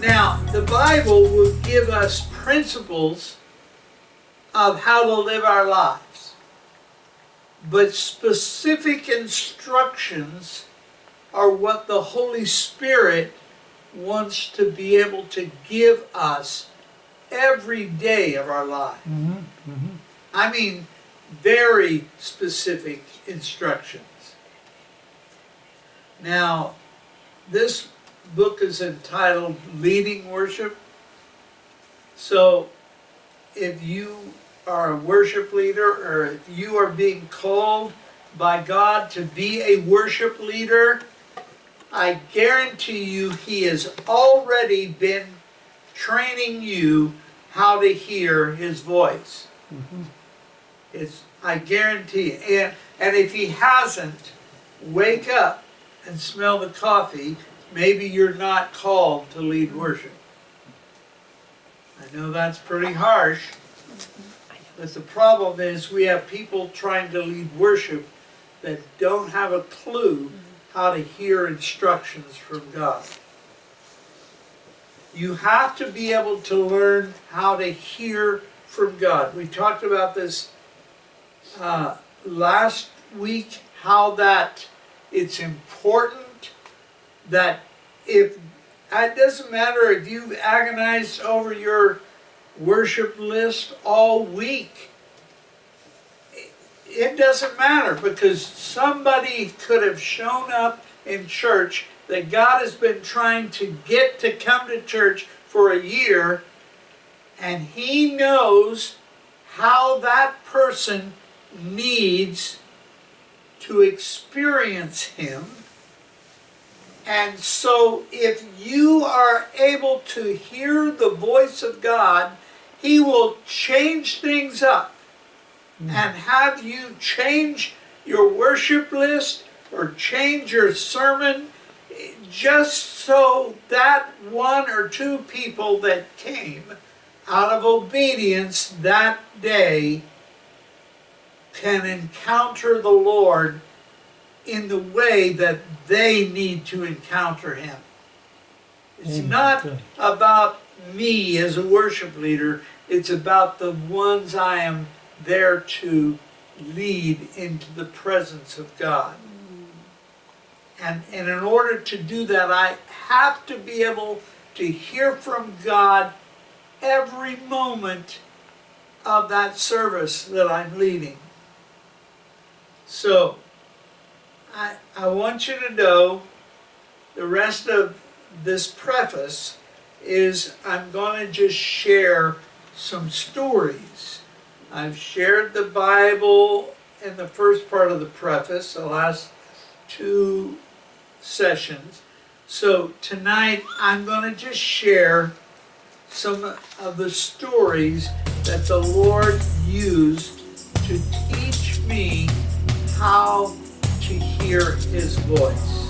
Now, the Bible will give us principles of how to live our lives, but specific instructions are what the Holy Spirit wants to be able to give us every day of our life. I mean, very specific instructions. Now, this book is entitled Leading Worship. So, if you are a worship leader, or if you are being called by God to be a worship leader, I guarantee you He has already been training you how to hear His voice. I guarantee it. And if He hasn't, wake up and smell the coffee. Maybe you're not called to lead worship. I know that's pretty harsh, but the problem is we have people trying to lead worship that don't have a clue how to hear instructions from God. You have to be able to learn how to hear from God. We talked about this last week, how that it's important that if, it doesn't matter if you've agonized over your worship list all week, it doesn't matter, because somebody could have shown up in church that God has been trying to get to come to church for a year, and He knows how that person needs to experience Him. And so if you are able to hear the voice of God, He will change things up and have you change your worship list or change your sermon, just so that one or two people that came out of obedience that day can encounter the Lord in the way that they need to encounter Him. It's not about me as a worship leader, it's about the ones I am there to lead into the presence of God. And in order to do that, I have to be able to hear from God every moment of that service that I'm leading. So, I want you to know the rest of this preface is I'm going to just share some stories. I've shared the Bible in the first part of the preface, the last two sessions. So tonight I'm going to just share some of the stories that the Lord used to teach me how to hear His voice.